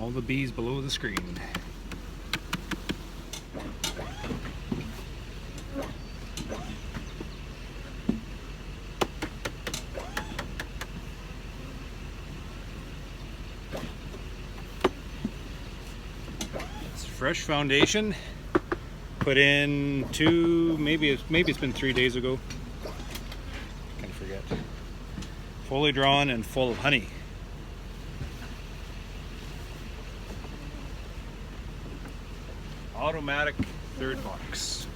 all the bees below the screen. It's fresh foundation. Put in maybe it's been 3 days ago. I can forget. Fully drawn and full of honey. Automatic third box.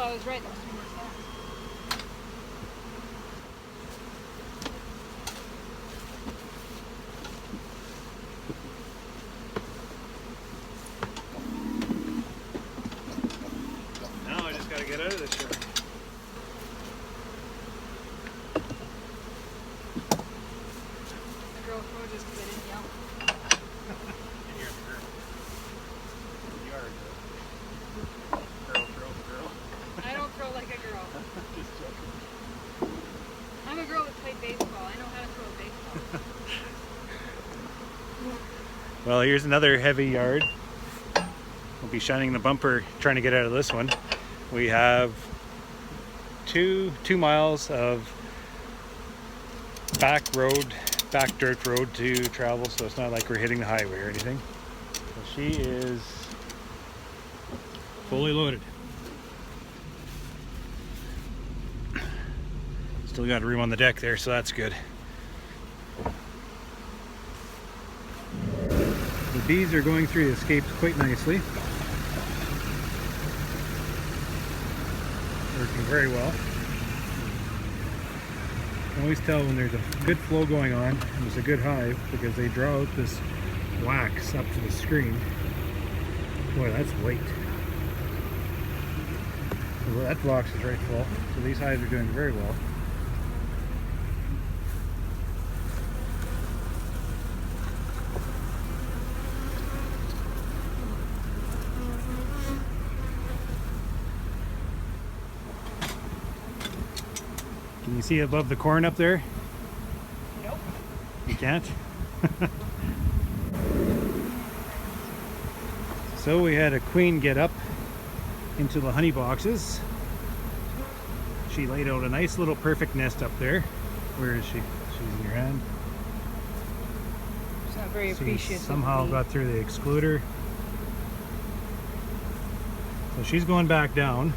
I was right, there was 2 more stacks. Now I just gotta get out of this yard. The girl crow just because I didn't yell. You're the girl. You are a girl. Girl. I don't throw like a girl. Just joking. I'm a girl that played baseball. I know how to throw a baseball. Well, here's another heavy yard. We'll be shining the bumper trying to get out of this one. We have two miles of back dirt road to travel, so it's not like we're hitting the highway or anything. So she is fully loaded. Still got room on the deck there, so that's good. The bees are going through the escapes quite nicely. Working very well. You can always tell when there's a good flow going on and there's a good hive because they draw out this wax up to the screen. Boy, that's white. Well, that box is right full, so these hives are doing very well. Can you see above the corn up there? Nope. You can't? So we had a queen get up into the honey boxes. She laid out a nice little perfect nest up there. Where is she? She's in your hand. She's not very She appreciative. somehow got through the excluder. So she's going back down.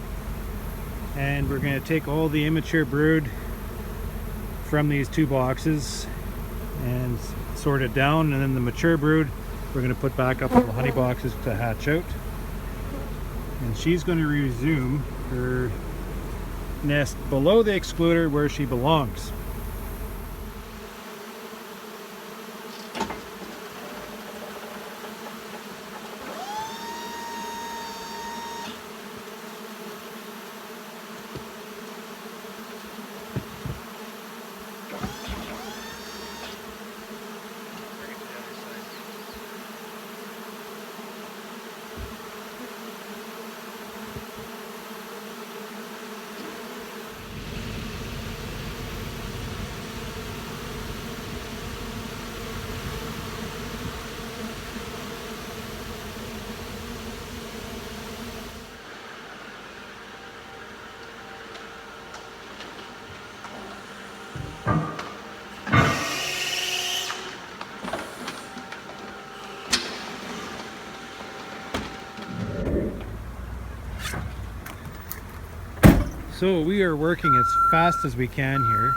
And we're going to take all the immature brood from these 2 boxes and sort it down, and then the mature brood we're going to put back up in the honey boxes to hatch out. And she's going to resume her nest below the excluder where she belongs. So we are working as fast as we can here.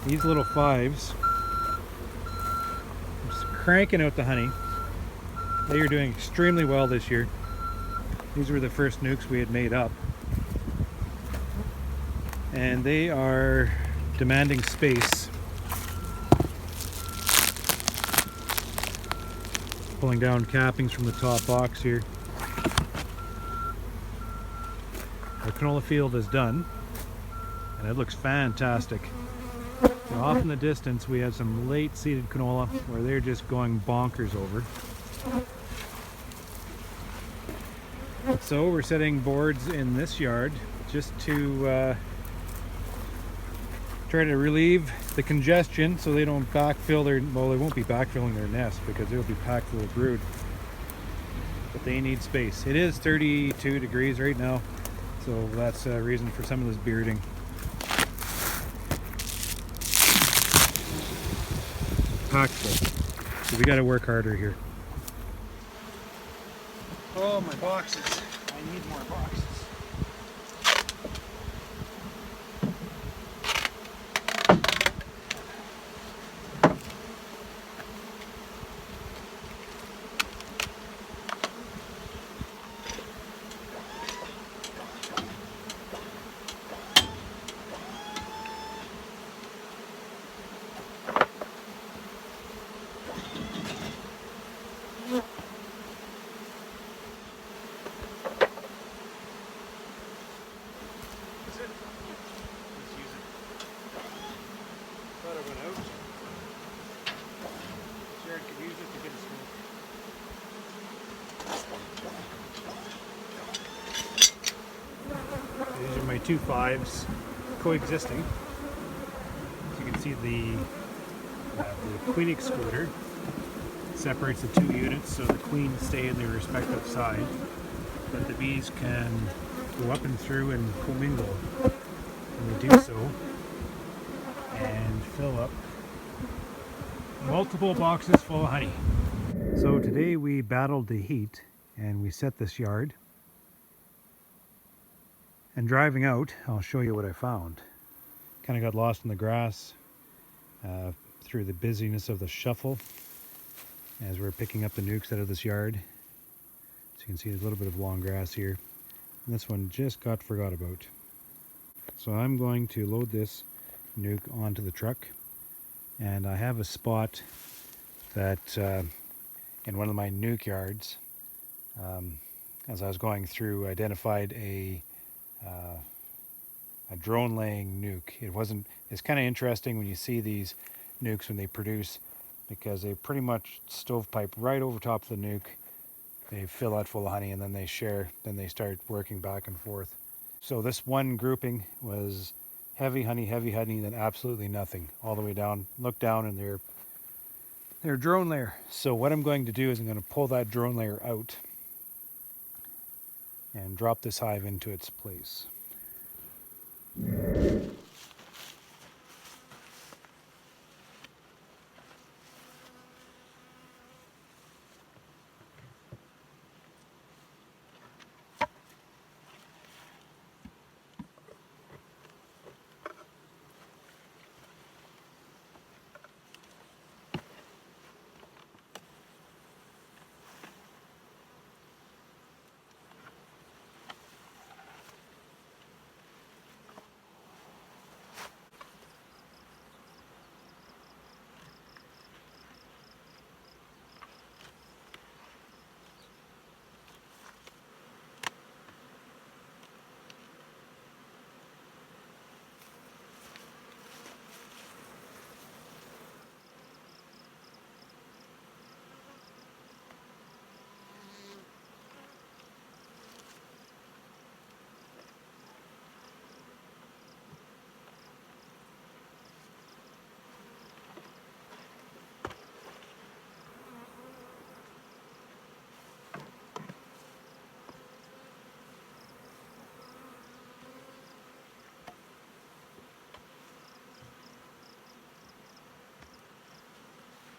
These little fives, just cranking out the honey. They are doing extremely well this year. These were the first nukes we had made up. And they are demanding space. Pulling down cappings from the top box here. Our canola field is done, and it looks fantastic. And off in the distance we have some late seeded canola where they're just going bonkers over. So we're setting boards in this yard just to try to relieve the congestion so they don't backfill their, well, they won't be backfilling their nest because they'll be packed full of brood. But they need space. It is 32 degrees right now, so that's a reason for some of this bearding. Packed full. So we got to work harder here. Oh, my boxes. I need more boxes. These are my two fives coexisting. So you can see the queen excluder separates the two units so the queens stay in their respective side, but the bees can go up and through and commingle when they do so and fill up multiple boxes full of honey. So today we battled the heat and we set this yard. And driving out, I'll show you what I found. Kind of got lost in the grass through the busyness of the shuffle as we're picking up the nukes out of this yard. So you can see there's a little bit of long grass here. And this one just got forgot about. So I'm going to load this nuke onto the truck. And I have a spot that in one of my nuke yards, as I was going through, identified a drone laying nuke. It's kind of interesting when you see these nukes when they produce, because they pretty much stovepipe right over top of the nuke. They fill that full of honey and then they share, then they start working back and forth. So this one grouping was heavy honey, then absolutely nothing all the way down. Look down and they're drone layer. So what I'm going to do is I'm going to pull that drone layer out and drop this hive into its place.